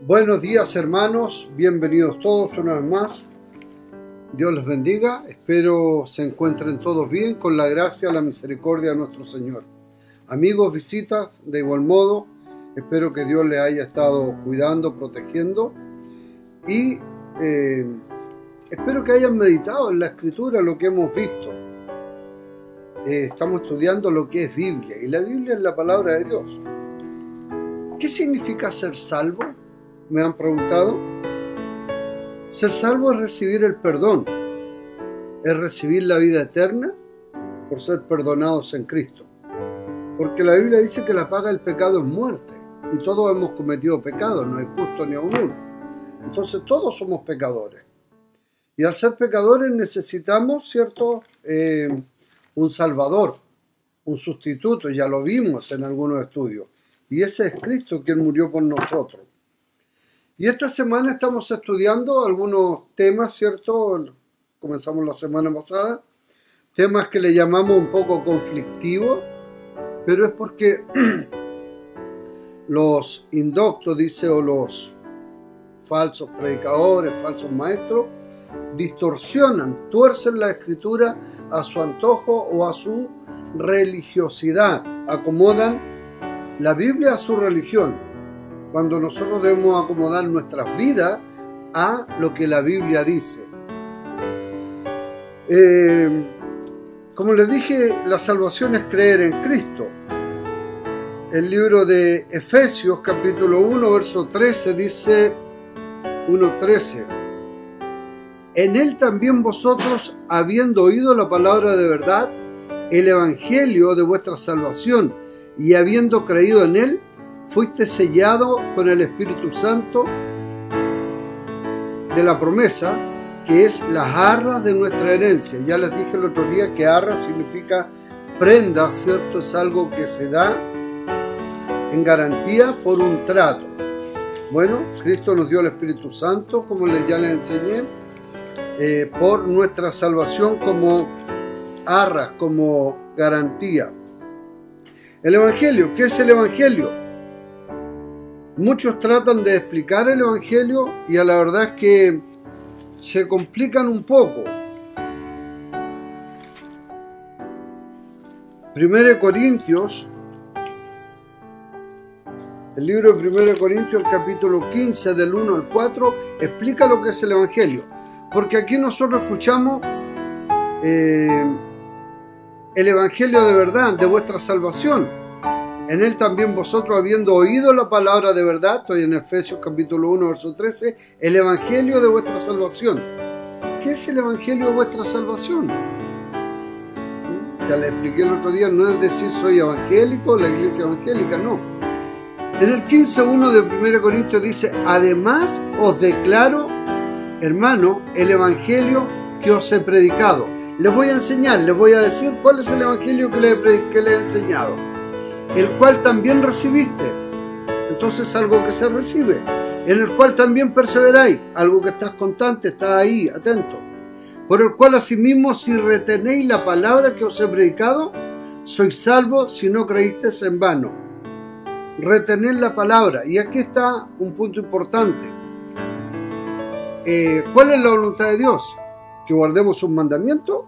Buenos días, hermanos, bienvenidos todos una vez más. Dios les bendiga, espero se encuentren todos bien con la gracia y la misericordia de nuestro Señor. Amigos, visitas, de igual modo, espero que Dios les haya estado cuidando, protegiendo y espero que hayan meditado en la Escritura lo que hemos visto. Estamos estudiando lo que es Biblia y la Biblia es la palabra de Dios. ¿Qué significa ser salvo? Me han preguntado. Ser salvo es recibir el perdón, es recibir la vida eterna por ser perdonados en Cristo. Porque la Biblia dice que la paga del pecado es muerte, y todos hemos cometido pecados, no hay justo ni aun uno. Entonces todos somos pecadores. Y al ser pecadores necesitamos, ¿cierto?, un Salvador, un sustituto, ya lo vimos en algunos estudios. Y ese es Cristo quien murió por nosotros. Y esta semana estamos estudiando algunos temas, ¿cierto? Comenzamos la semana pasada. Temas que le llamamos un poco conflictivos, pero es porque los indoctos, dice, o los falsos predicadores, falsos maestros, distorsionan, tuercen la Escritura a su antojo o a su religiosidad. Acomodan la Biblia a su religión, cuando nosotros debemos acomodar nuestras vidas a lo que la Biblia dice. Como les dije, la salvación es creer en Cristo. El libro de Efesios, capítulo 1, verso 13, dice 1:13. En él también vosotros, habiendo oído la palabra de verdad, el evangelio de vuestra salvación, y habiendo creído en él, fuiste sellado con el Espíritu Santo de la promesa, que es las arras de nuestra herencia. Ya les dije el otro día que arra significa prenda, ¿cierto? Es algo que se da en garantía por un trato. Bueno, Cristo nos dio el Espíritu Santo, como ya les enseñé, por nuestra salvación como arras, como garantía. El Evangelio, ¿qué es el Evangelio? Muchos tratan de explicar el Evangelio y a la verdad es que se complican un poco. 1 Corintios, el libro de 1 Corintios, el capítulo 15, del 1 al 4, explica lo que es el Evangelio. Porque aquí nosotros escuchamos el Evangelio de verdad, de vuestra salvación. En él también vosotros, habiendo oído la palabra de verdad, estoy en Efesios capítulo 1, verso 13, el evangelio de vuestra salvación. ¿Qué es el evangelio de vuestra salvación? Ya le expliqué el otro día, no es decir soy evangélico, la iglesia evangélica, no. En el 15:1 de 1 Corintios dice, además os declaro, hermano, el evangelio que os he predicado. Les voy a enseñar, les voy a decir cuál es el evangelio que les he enseñado. El cual también recibiste, entonces algo que se recibe, en el cual también perseveráis, algo que estás constante, estás ahí, atento, por el cual asimismo si retenéis la palabra que os he predicado, sois salvos si no creísteis en vano. Retener la palabra, y aquí está un punto importante. ¿Cuál es la voluntad de Dios? ¿Que guardemos sus mandamientos?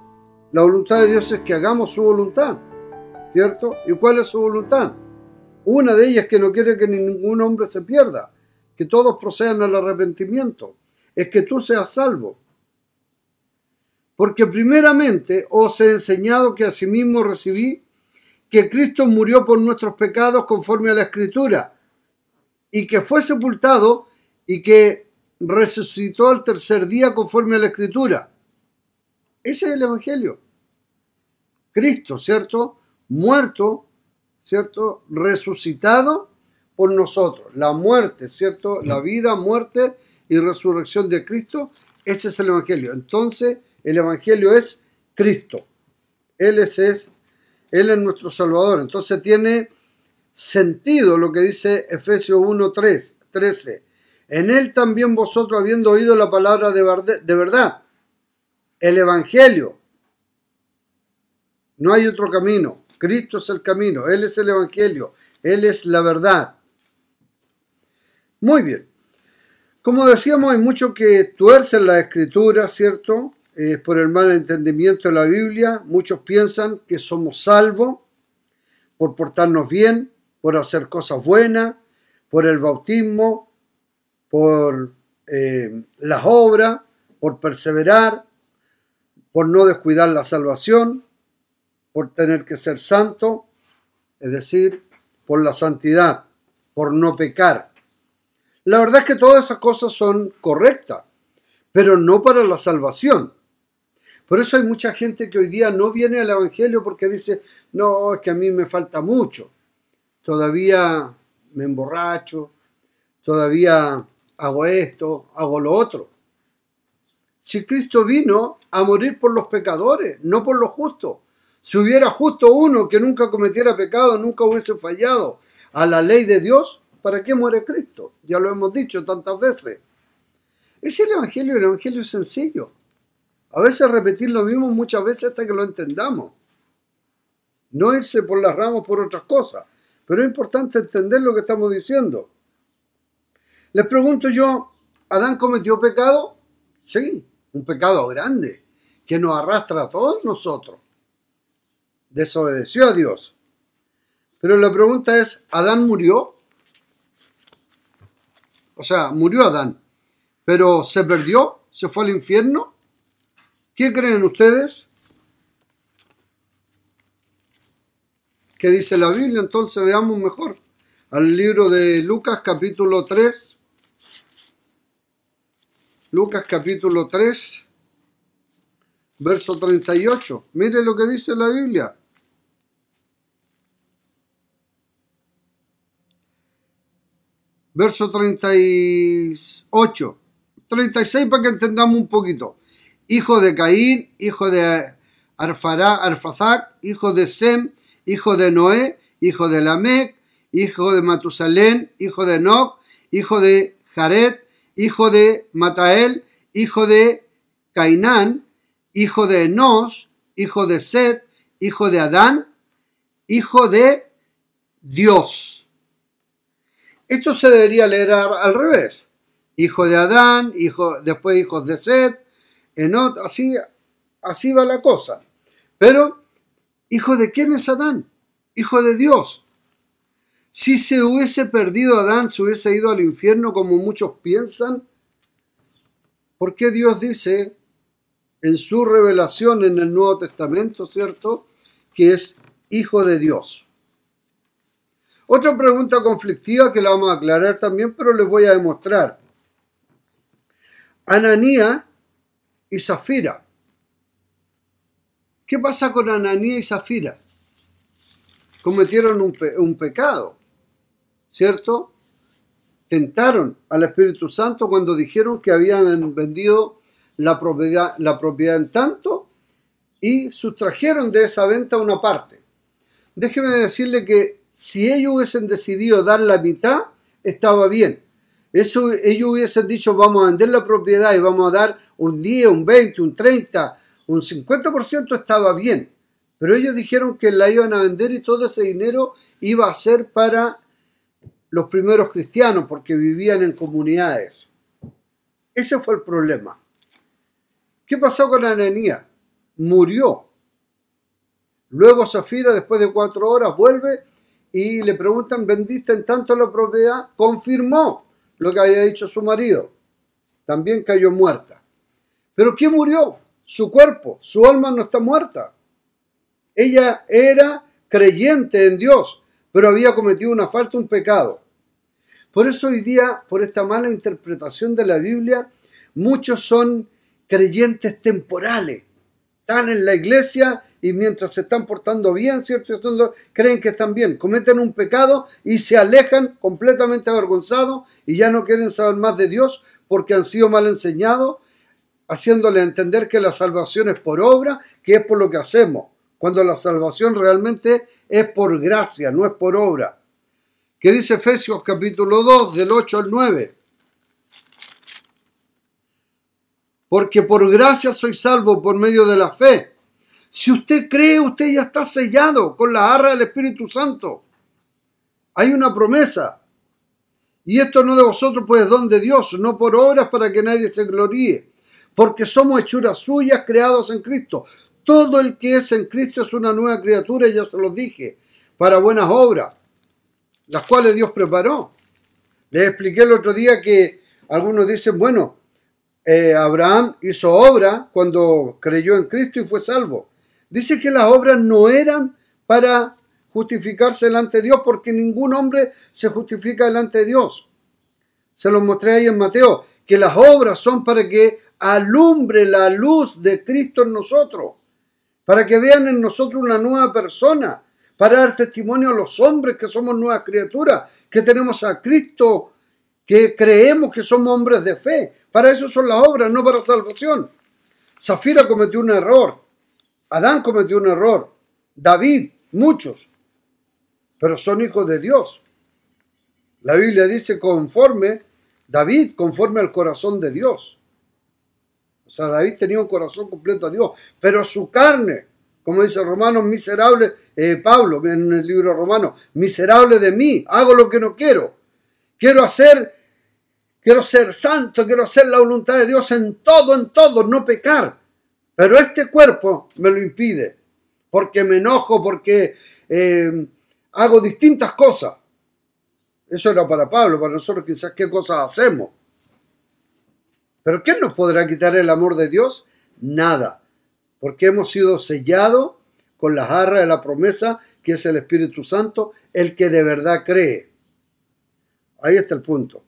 La voluntad de Dios es que hagamos su voluntad, ¿cierto? ¿Y cuál es su voluntad? Una de ellas, que no quiere que ningún hombre se pierda, que todos procedan al arrepentimiento, es que tú seas salvo. Porque primeramente os he enseñado que asimismo recibí que Cristo murió por nuestros pecados conforme a la Escritura, y que fue sepultado y que resucitó al tercer día conforme a la Escritura. Ese es el Evangelio. Cristo, ¿cierto?, muerto, ¿cierto?, resucitado por nosotros. La muerte, ¿cierto?, la vida, muerte y resurrección de Cristo, ese es el Evangelio. Entonces, el Evangelio es Cristo. Él es nuestro Salvador. Entonces tiene sentido lo que dice Efesios 1:13. En él también vosotros, habiendo oído la palabra de verdad, el Evangelio. No hay otro camino. Cristo es el camino, Él es el Evangelio, Él es la verdad. Muy bien. Como decíamos, hay mucho que tuercen la Escritura, ¿cierto? Por el mal entendimiento de la Biblia. Muchos piensan que somos salvos por portarnos bien, por hacer cosas buenas, por el bautismo, por las obras, por perseverar, por no descuidar la salvación, por tener que ser santo, es decir, por la santidad, por no pecar. La verdad es que todas esas cosas son correctas, pero no para la salvación. Por eso hay mucha gente que hoy día no viene al Evangelio porque dice, no, es que a mí me falta mucho. Todavía me emborracho, todavía hago esto, hago lo otro. Si Cristo vino a morir por los pecadores, no por los justos. Si hubiera justo uno que nunca cometiera pecado, nunca hubiese fallado a la ley de Dios, ¿para qué muere Cristo? Ya lo hemos dicho tantas veces. Es el Evangelio es sencillo. A veces repetir lo mismo muchas veces hasta que lo entendamos. No irse por las ramas por otras cosas, pero es importante entender lo que estamos diciendo. Les pregunto yo, ¿Adán cometió pecado? Sí, un pecado grande, que nos arrastra a todos nosotros. Desobedeció a Dios. Pero la pregunta es, ¿Adán murió? O sea, murió Adán, pero ¿se perdió? ¿Se fue al infierno? ¿Qué creen ustedes? ¿Qué dice la Biblia? Entonces veamos mejor al libro de Lucas capítulo 3. Lucas capítulo 3, verso 38. Mire lo que dice la Biblia. Verso 38. 36 para que entendamos un poquito. Hijo de Caín, hijo de Arfazac, hijo de Sem, hijo de Noé, hijo de Lamec, hijo de Matusalén, hijo de Enoc, hijo de Jared, hijo de Matael, hijo de Cainán, hijo de Enos, hijo de Set, hijo de Adán, hijo de Dios. Esto se debería leer al revés. Hijo de Adán, después hijos de Set, Enoc, así va la cosa. Pero, ¿hijo de quién es Adán? Hijo de Dios. Si se hubiese perdido Adán, se hubiese ido al infierno como muchos piensan. ¿Por qué Dios dice en su revelación en el Nuevo Testamento, cierto, que es hijo de Dios? Otra pregunta conflictiva que la vamos a aclarar también, pero les voy a demostrar. Ananías y Zafira. ¿Qué pasa con Ananías y Zafira? Cometieron un pecado, ¿cierto? Tentaron al Espíritu Santo cuando dijeron que habían vendido la propiedad en tanto y sustrajeron de esa venta una parte. Déjeme decirle que si ellos hubiesen decidido dar la mitad, estaba bien. Ellos hubiesen dicho, vamos a vender la propiedad y vamos a dar un 10, un 20, un 30, un 50%, estaba bien. Pero ellos dijeron que la iban a vender y todo ese dinero iba a ser para los primeros cristianos porque vivían en comunidades. Ese fue el problema. ¿Qué pasó con Ananías? Murió. Luego Zafira, después de 4 horas, vuelve y le preguntan, ¿vendiste en tanto la propiedad? Confirmó lo que había dicho su marido. También cayó muerta. ¿Pero qué murió? Su cuerpo, su alma no está muerta. Ella era creyente en Dios, pero había cometido una falta, un pecado. Por eso hoy día, por esta mala interpretación de la Biblia, muchos son creyentes temporales. Están en la iglesia y mientras se están portando bien, ¿cierto? Creen que están bien, cometen un pecado y se alejan completamente avergonzados y ya no quieren saber más de Dios porque han sido mal enseñados, haciéndole entender que la salvación es por obra, que es por lo que hacemos, cuando la salvación realmente es por gracia, no es por obra. ¿Qué dice Efesios capítulo 2, del 8 al 9? Porque por gracia soy salvo por medio de la fe. Si usted cree, usted ya está sellado con la arra del Espíritu Santo. Hay una promesa. Y esto no de vosotros, pues don de Dios, no por obras para que nadie se gloríe, porque somos hechuras suyas creados en Cristo. Todo el que es en Cristo es una nueva criatura, ya se los dije, para buenas obras, las cuales Dios preparó. Les expliqué el otro día que algunos dicen, bueno, Abraham hizo obra cuando creyó en Cristo y fue salvo. Dice que las obras no eran para justificarse delante de Dios, porque ningún hombre se justifica delante de Dios. Se los mostré ahí en Mateo, que las obras son para que alumbre la luz de Cristo en nosotros, para que vean en nosotros una nueva persona, para dar testimonio a los hombres que somos nuevas criaturas, que tenemos a Cristo, que creemos que somos hombres de fe. Para eso son las obras, no para salvación. Zafira cometió un error, Adán cometió un error, David, muchos, pero son hijos de Dios. La Biblia dice David conforme al corazón de Dios. O sea, David tenía un corazón completo a Dios, pero su carne, como dice Romanos, miserable, Pablo en el libro romano, miserable de mí, hago lo que no quiero. Quiero ser santo, quiero hacer la voluntad de Dios en todo, no pecar. Pero este cuerpo me lo impide, porque me enojo, porque hago distintas cosas. Eso era para Pablo, para nosotros quizás qué cosas hacemos. Pero ¿quién nos podrá quitar el amor de Dios? Nada, porque hemos sido sellados con las arras de la promesa, que es el Espíritu Santo, el que de verdad cree. Ahí está el punto.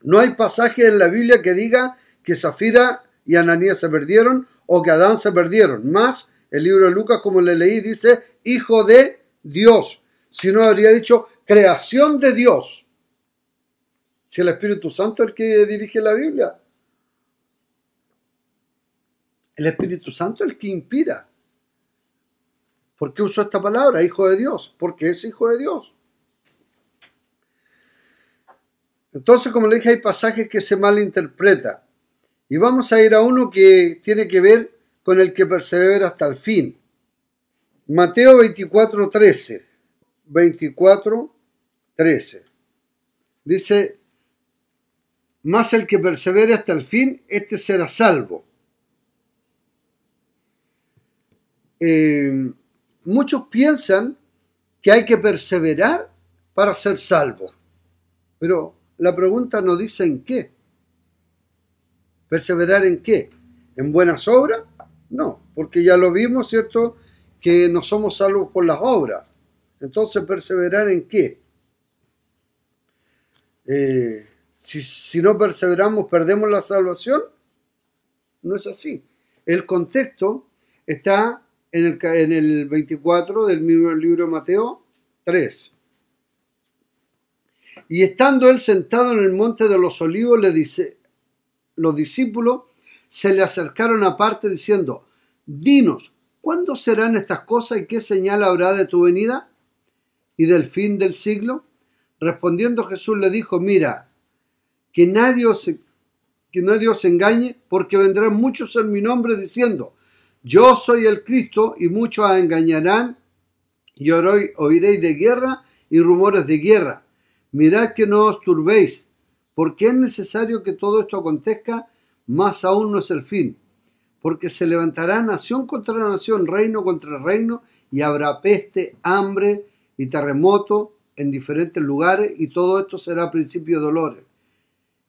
No hay pasaje en la Biblia que diga que Zafira y Ananías se perdieron o que Adán se perdieron. Más, el libro de Lucas, como le leí, dice hijo de Dios. Si no, habría dicho creación de Dios. Si el Espíritu Santo es el que dirige la Biblia. El Espíritu Santo es el que inspira. ¿Por qué usó esta palabra, hijo de Dios? Porque es hijo de Dios. Entonces, como le dije, hay pasajes que se malinterpretan. Y vamos a ir a uno que tiene que ver con el que persevera hasta el fin. Mateo 24:13. 24:13. Dice, mas el que persevere hasta el fin, este será salvo. Muchos piensan que hay que perseverar para ser salvo. Pero la pregunta no dice en qué. ¿Perseverar en qué? ¿En buenas obras? No, porque ya lo vimos, ¿cierto? Que no somos salvos por las obras. Entonces, ¿perseverar en qué? Si no perseveramos, ¿perdemos la salvación? No es así. El contexto está en el 24 del mismo libro de Mateo 3. Y estando él sentado en el monte de los olivos, le dice, los discípulos se le acercaron aparte diciendo, dinos, ¿cuándo serán estas cosas y qué señal habrá de tu venida y del fin del siglo? Respondiendo Jesús le dijo, mira, que nadie os engañe, porque vendrán muchos en mi nombre diciendo, yo soy el Cristo, y muchos engañarán, y oiréis de guerra y rumores de guerra. Mirad que no os turbéis, porque es necesario que todo esto acontezca, mas aún no es el fin. Porque se levantará nación contra nación, reino contra reino, y habrá peste, hambre y terremoto en diferentes lugares, y todo esto será principio de dolores.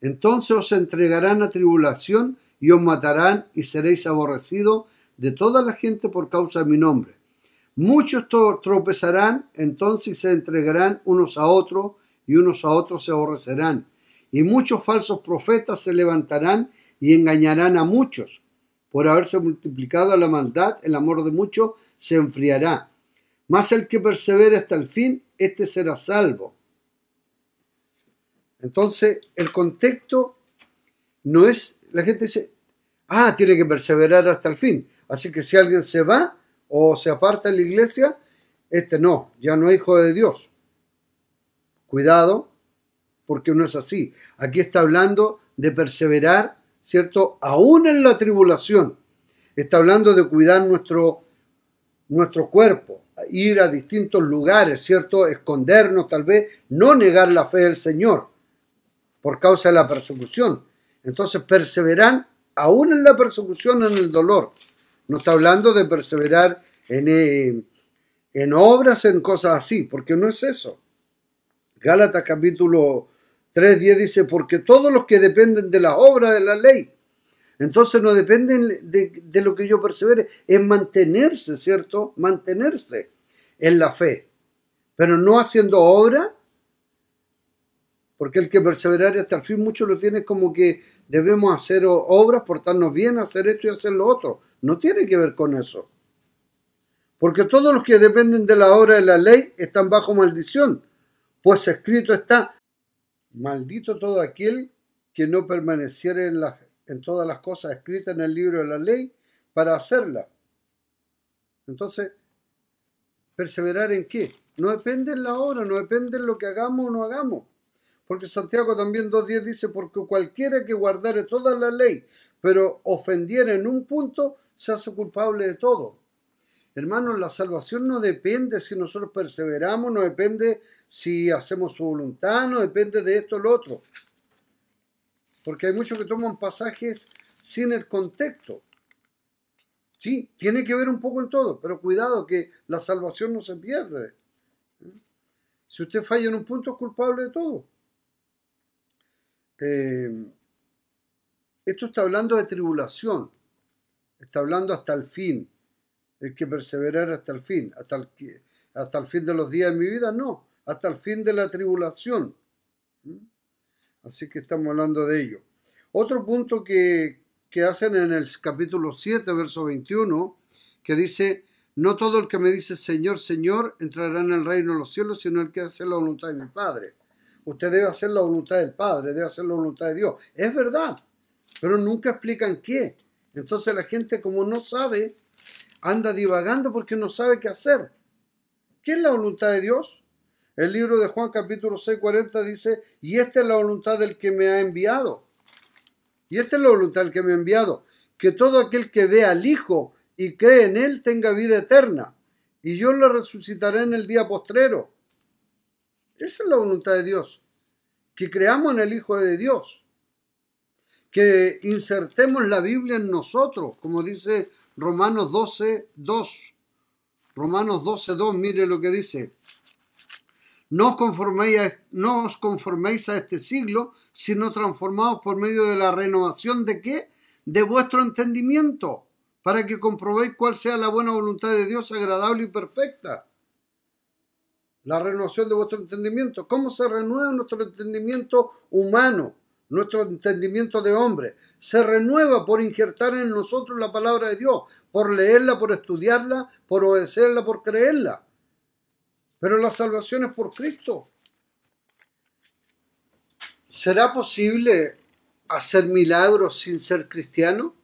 Entonces os entregarán a tribulación, y os matarán, y seréis aborrecidos de toda la gente por causa de mi nombre. Muchos tropezarán, entonces se entregarán unos a otros, y unos a otros se aborrecerán. Y muchos falsos profetas se levantarán y engañarán a muchos. Por haberse multiplicado la maldad, el amor de muchos se enfriará. Mas el que persevere hasta el fin, este será salvo. Entonces, el contexto no es, la gente dice, tiene que perseverar hasta el fin. Así que si alguien se va o se aparta de la iglesia, ya no es hijo de Dios. Cuidado, porque no es así. Aquí está hablando de perseverar, ¿cierto? Aún en la tribulación. Está hablando de cuidar nuestro cuerpo, ir a distintos lugares, ¿cierto? Escondernos tal vez, no negar la fe del Señor. por causa de la persecución. Entonces perseveran aún en la persecución, en el dolor. No está hablando de perseverar en obras, en cosas así, porque no es eso. Gálatas capítulo 3:10 dice, porque todos los que dependen de las obras de la ley, entonces no dependen de lo que yo persevere, es mantenerse, ¿cierto? Mantenerse en la fe, pero no haciendo obra, porque el que perseverar hasta el fin, mucho lo tiene como que debemos hacer obras, portarnos bien, hacer esto y hacer lo otro. No tiene que ver con eso. Porque todos los que dependen de la obra de la ley están bajo maldición, pues escrito está, maldito todo aquel que no permaneciera en todas las cosas escritas en el libro de la ley para hacerla. Entonces, ¿perseverar en qué? No depende en la obra, no depende en lo que hagamos o no hagamos. Porque Santiago también 2:10 dice, porque cualquiera que guardare toda la ley, pero ofendiera en un punto, se hace culpable de todo. Hermanos, la salvación no depende si nosotros perseveramos, no depende si hacemos su voluntad, no depende de esto o lo otro. Porque hay muchos que toman pasajes sin el contexto. Sí, tiene que ver un poco en todo, pero cuidado que la salvación no se pierde. Si usted falla en un punto, es culpable de todo. Esto está hablando de tribulación, está hablando hasta el fin, el que perseverar hasta el fin, hasta el fin de los días de mi vida, no, hasta el fin de la tribulación. Así que estamos hablando de ello. Otro punto que hacen en el capítulo 7, verso 21, que dice, no todo el que me dice Señor, Señor, entrará en el reino de los cielos, sino el que hace la voluntad de mi Padre. Usted debe hacer la voluntad del Padre, debe hacer la voluntad de Dios. Es verdad, pero nunca explican qué. Entonces la gente, como no sabe, anda divagando porque no sabe qué hacer. ¿Qué es la voluntad de Dios? El libro de Juan capítulo 6:40 dice, y esta es la voluntad del que me ha enviado. Y esta es la voluntad del que me ha enviado, que todo aquel que vea al Hijo y cree en Él tenga vida eterna, y yo lo resucitaré en el día postrero. Esa es la voluntad de Dios, que creamos en el Hijo de Dios, que insertemos la Biblia en nosotros, como dice Romanos 12:2. Romanos 12:2, mire lo que dice. No os conforméis a este siglo, sino transformados por medio de la renovación ¿de qué? De vuestro entendimiento, para que comprobéis cuál sea la buena voluntad de Dios, agradable y perfecta. La renovación de vuestro entendimiento. ¿Cómo se renueva nuestro entendimiento humano? Nuestro entendimiento de hombre. Se renueva por injertar en nosotros la palabra de Dios, por leerla, por estudiarla, por obedecerla, por creerla. Pero la salvación es por Cristo. ¿Será posible hacer milagros sin ser cristiano?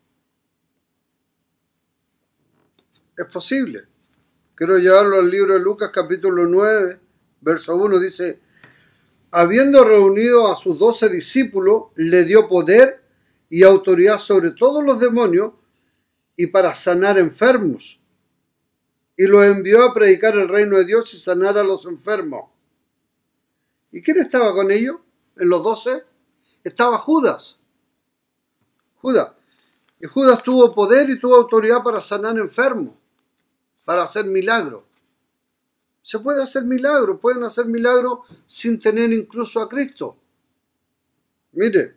Es posible. Quiero llevarlo al libro de Lucas capítulo 9, verso 1, dice, habiendo reunido a sus 12 discípulos, le dio poder y autoridad sobre todos los demonios y para sanar enfermos. Y los envió a predicar el reino de Dios y sanar a los enfermos. ¿Y quién estaba con ellos? En los 12 estaba Judas. Y Judas tuvo poder y tuvo autoridad para sanar enfermos, para hacer milagros. Se puede hacer milagros, pueden hacer milagros sin tener incluso a Cristo. Mire,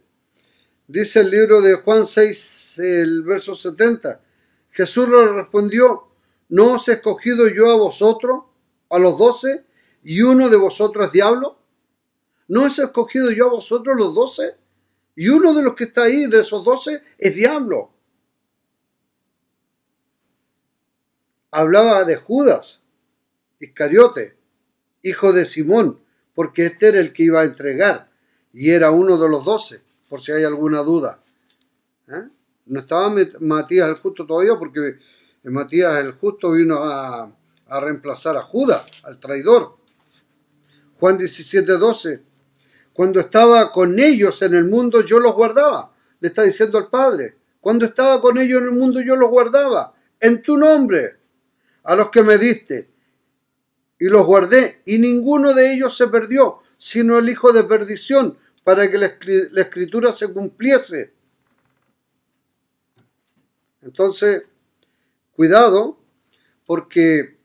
dice el libro de Juan 6, el verso 70. Jesús le respondió, ¿no os he escogido yo a vosotros, a los 12, y uno de vosotros es diablo? ¿No os he escogido yo a vosotros los 12? Y uno de los que está ahí, de esos 12, es diablo. Hablaba de Judas Iscariote, hijo de Simón, porque este era el que iba a entregar, y era uno de los 12, por si hay alguna duda. No estaba Matías el Justo todavía, porque Matías el Justo vino a reemplazar a Judas, al traidor. Juan 17:12. Cuando estaba con ellos en el mundo, yo los guardaba. Le está diciendo al Padre. Cuando estaba con ellos en el mundo, yo los guardaba. En tu nombre, a los que me diste. Y los guardé. Y ninguno de ellos se perdió, sino el hijo de perdición, para que la escritura se cumpliese. Entonces, cuidado, porque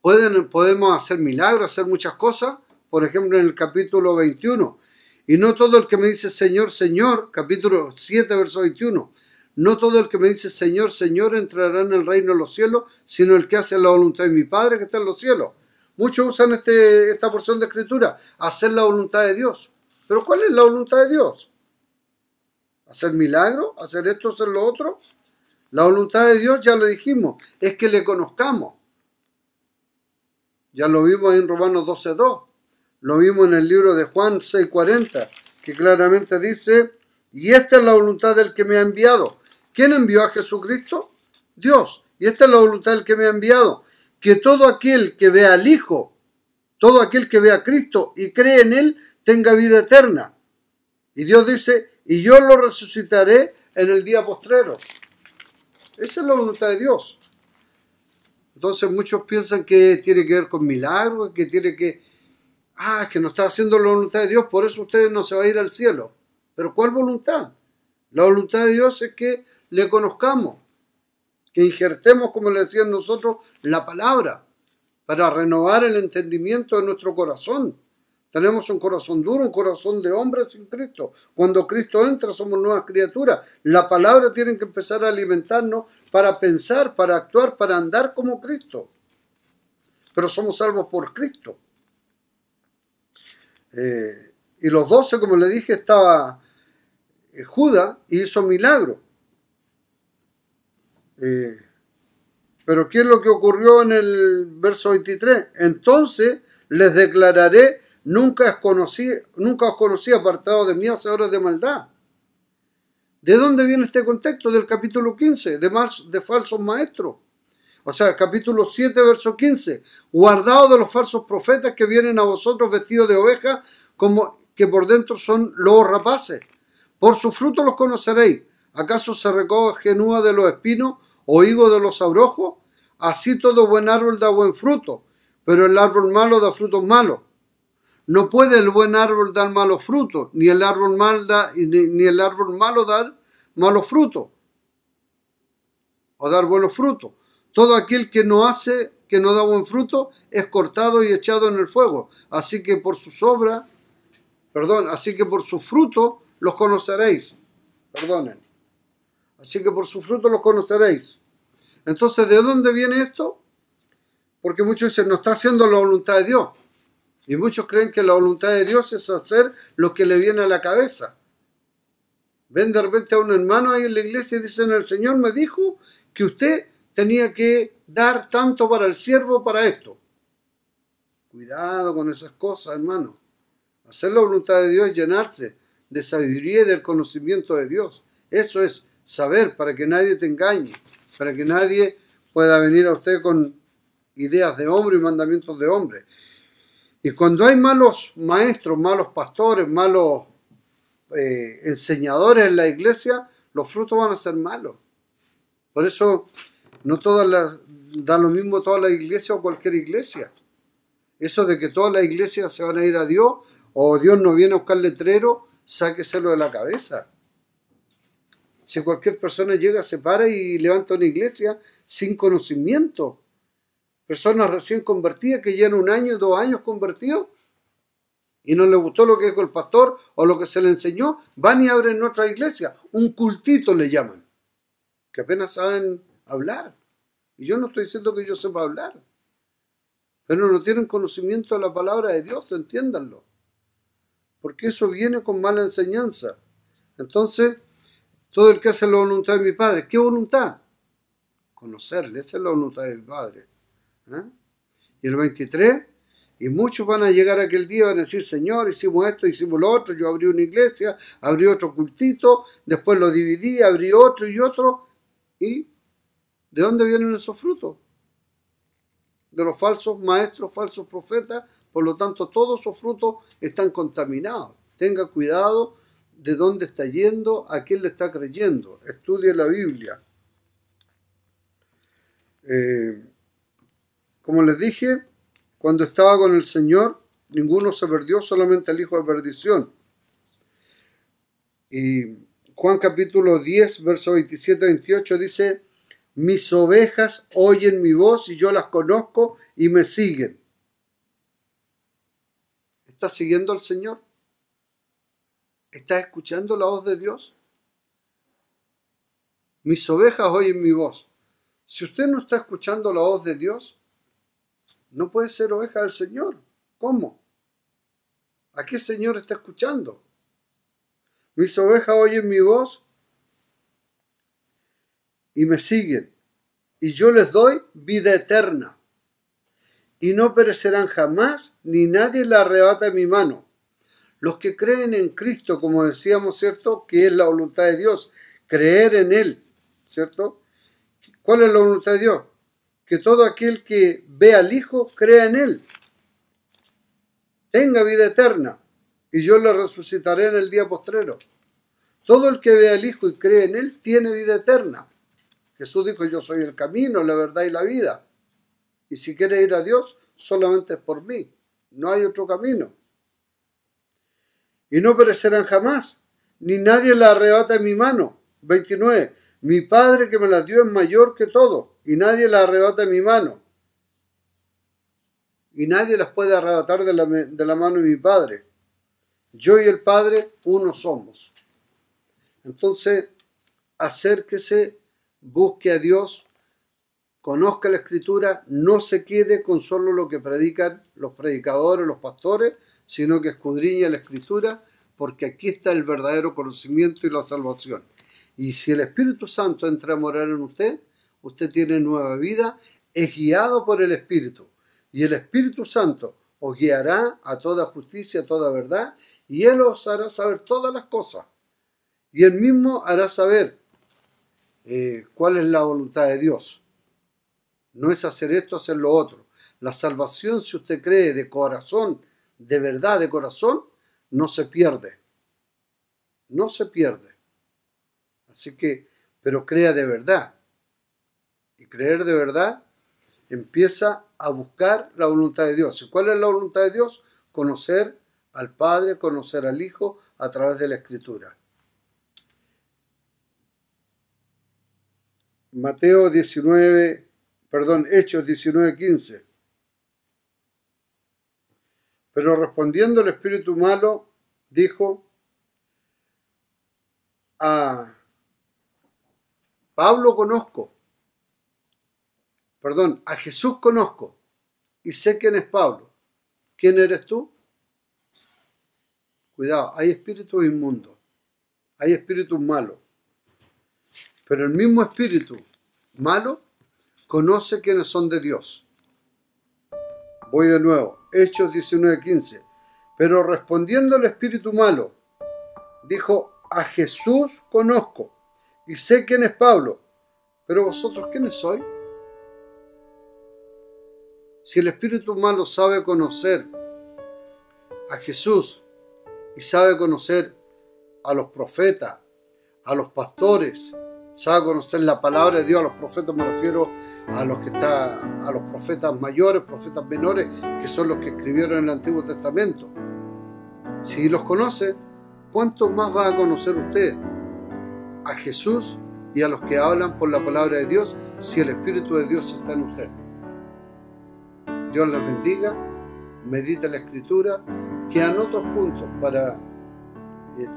podemos hacer milagros, hacer muchas cosas. Por ejemplo, en el capítulo 21. Y no todo el que me dice Señor, Señor, capítulo 7, verso 21. No todo el que me dice Señor, Señor entrará en el reino de los cielos, sino el que hace la voluntad de mi Padre que está en los cielos. Muchos usan esta porción de escritura, hacer la voluntad de Dios. Pero ¿cuál es la voluntad de Dios? ¿Hacer milagros? ¿Hacer esto, hacer lo otro? La voluntad de Dios, ya lo dijimos, es que le conozcamos. Ya lo vimos en Romanos 12:2. Lo vimos en el libro de Juan 6:40, que claramente dice, y esta es la voluntad del que me ha enviado. ¿Quién envió a Jesucristo? Dios. Y esta es la voluntad del que me ha enviado, que todo aquel que vea al Hijo, todo aquel que vea a Cristo y cree en Él, tenga vida eterna. Y Dios dice, y yo lo resucitaré en el día postrero. Esa es la voluntad de Dios. Entonces muchos piensan que tiene que ver con milagros, que tiene que... es que no está haciendo la voluntad de Dios, por eso usted no se va a ir al cielo. ¿Pero cuál voluntad? La voluntad de Dios es que le conozcamos, que injertemos, como le decían nosotros, la palabra, para renovar el entendimiento de nuestro corazón. Tenemos un corazón duro, un corazón de hombre sin Cristo. Cuando Cristo entra, somos nuevas criaturas. La palabra tiene que empezar a alimentarnos para pensar, para actuar, para andar como Cristo. Pero somos salvos por Cristo. Y los 12, como le dije, estaba Judas y hizo milagro. Pero ¿qué es lo que ocurrió en el verso 23? Entonces les declararé, nunca os conocí apartado de mí, hacedores de maldad. ¿De dónde viene este contexto? Del capítulo 15, de falsos maestros. O sea, capítulo 7, verso 15. Guardaos de los falsos profetas que vienen a vosotros vestidos de ovejas, como que por dentro son lobos rapaces. Por su fruto los conoceréis. ¿Acaso se recoge uva de los espinos o higo de los abrojos? Así todo buen árbol da buen fruto, pero el árbol malo da frutos malos. No puede el buen árbol dar malos frutos, ni el árbol malo dar malos frutos, o dar buenos frutos. Todo aquel que no da buen fruto, es cortado y echado en el fuego. Así que por su fruto los conoceréis. Así que por su fruto los conoceréis. Entonces, ¿de dónde viene esto? Porque muchos dicen, no está haciendo la voluntad de Dios. Y muchos creen que la voluntad de Dios es hacer lo que le viene a la cabeza. Ven de repente a un hermano ahí en la iglesia y dicen, el Señor me dijo que usted tenía que dar tanto para el siervo, para esto. Cuidado con esas cosas, hermano. Hacer la voluntad de Dios es llenarse de sabiduría y del conocimiento de Dios. Eso es saber, para que nadie te engañe, para que nadie pueda venir a usted con ideas de hombre y mandamientos de hombre. Y cuando hay malos maestros, malos pastores, malos enseñadores en la iglesia, los frutos van a ser malos. Por eso no da lo mismo toda la iglesia o cualquier iglesia. Eso de que todas las iglesias se van a ir a Dios o Dios no viene a buscar letrero, sáqueselo de la cabeza. Si cualquier persona llega, se para y levanta una iglesia sin conocimiento, personas recién convertidas que llevan 1 año, 2 años convertidos y no les gustó lo que dijo el pastor o lo que se le enseñó, van y abren otra iglesia, un cultito le llaman, que apenas saben hablar. Y yo no estoy diciendo que yo sepa hablar, pero no tienen conocimiento de la palabra de Dios, entiéndanlo, porque eso viene con mala enseñanza. Entonces, todo el que hace la voluntad de mi Padre, ¿qué voluntad? Conocerle, esa es la voluntad de mi Padre. Y el 23, y muchos van a llegar aquel día y van a decir, Señor, hicimos esto, hicimos lo otro, yo abrí una iglesia, abrí otro cultito, después lo dividí, abrí otro y otro. ¿Y de dónde vienen esos frutos? De los falsos maestros, falsos profetas. Por lo tanto, todos esos frutos están contaminados. Tenga cuidado de dónde está yendo, a quién le está creyendo. Estudie la Biblia. Como les dije, cuando estaba con el Señor, ninguno se perdió, solamente el hijo de perdición. Y Juan capítulo 10, verso 27-28 dice: mis ovejas oyen mi voz y yo las conozco y me siguen. ¿Estás siguiendo al Señor? ¿Estás escuchando la voz de Dios? Mis ovejas oyen mi voz. Si usted no está escuchando la voz de Dios, no puede ser oveja del Señor. ¿Cómo? ¿A qué Señor está escuchando? Mis ovejas oyen mi voz y me siguen, y yo les doy vida eterna, y no perecerán jamás, ni nadie la arrebata de mi mano. Los que creen en Cristo, como decíamos, ¿cierto?, que es la voluntad de Dios, creer en Él, ¿cierto? ¿Cuál es la voluntad de Dios? Que todo aquel que ve al Hijo crea en Él, tenga vida eterna, y yo le resucitaré en el día postrero. Todo el que ve al Hijo y cree en Él tiene vida eterna. Jesús dijo: yo soy el camino, la verdad y la vida. Y si quiere ir a Dios, solamente es por mí. No hay otro camino. Y no perecerán jamás, ni nadie la arrebata en mi mano. 29. Mi Padre que me las dio es mayor que todo, y nadie la arrebata en mi mano. Y nadie las puede arrebatar de la mano de mi Padre. Yo y el Padre uno somos. Entonces, acérquese, busque a Dios, conozca la Escritura, no se quede con solo lo que predican los predicadores, los pastores, sino que escudriñe la Escritura, porque aquí está el verdadero conocimiento y la salvación. Y si el Espíritu Santo entra a morar en usted, usted tiene nueva vida, es guiado por el Espíritu. Y el Espíritu Santo os guiará a toda justicia, a toda verdad, y Él os hará saber todas las cosas. Y Él mismo hará saber cuál es la voluntad de Dios. No es hacer esto, hacer lo otro. La salvación, si usted cree de corazón, de verdad, de corazón, no se pierde. No se pierde. Así que, pero crea de verdad. Y creer de verdad empieza a buscar la voluntad de Dios. ¿Y cuál es la voluntad de Dios? Conocer al Padre, conocer al Hijo a través de la Escritura. Hechos 19:15. Pero respondiendo el espíritu malo, dijo: a Jesús conozco y sé quién es Pablo. ¿Quién eres tú? Cuidado, hay espíritus inmundos, hay espíritus malos, pero el mismo espíritu malo conoce quiénes son de Dios. Voy de nuevo, Hechos 19:15. Pero respondiendo el espíritu malo, dijo: a Jesús conozco y sé quién es Pablo, pero vosotros ¿quiénes sois? Si el espíritu malo sabe conocer a Jesús y sabe conocer a los profetas, a los pastores, sabe conocer la palabra de Dios, a los profetas me refiero a los profetas mayores, profetas menores, que son los que escribieron el Antiguo Testamento. Si los conoce, ¿cuánto más va a conocer usted a Jesús y a los que hablan por la palabra de Dios, si el Espíritu de Dios está en usted? Dios les bendiga, medita la Escritura. Quedan otros puntos para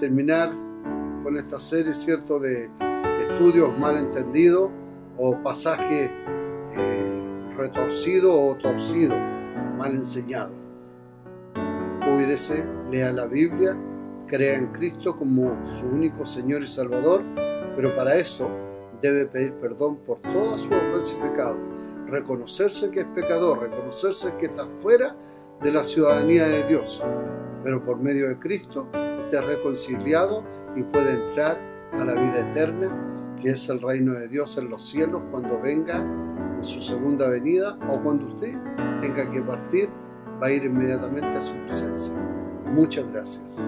terminar con esta serie, ¿cierto?, de estudios mal entendidos o pasajes retorcidos o torcidos, mal enseñados. Cuídese, lea la Biblia, crea en Cristo como su único Señor y Salvador, pero para eso debe pedir perdón por todas sus ofensas y pecados, reconocerse que es pecador, reconocerse que está fuera de la ciudadanía de Dios, pero por medio de Cristo usted es reconciliado y puede entrar a la vida eterna, que es el reino de Dios en los cielos, cuando venga en su segunda venida, o cuando usted tenga que partir, va a ir inmediatamente a su presencia. Muchas gracias.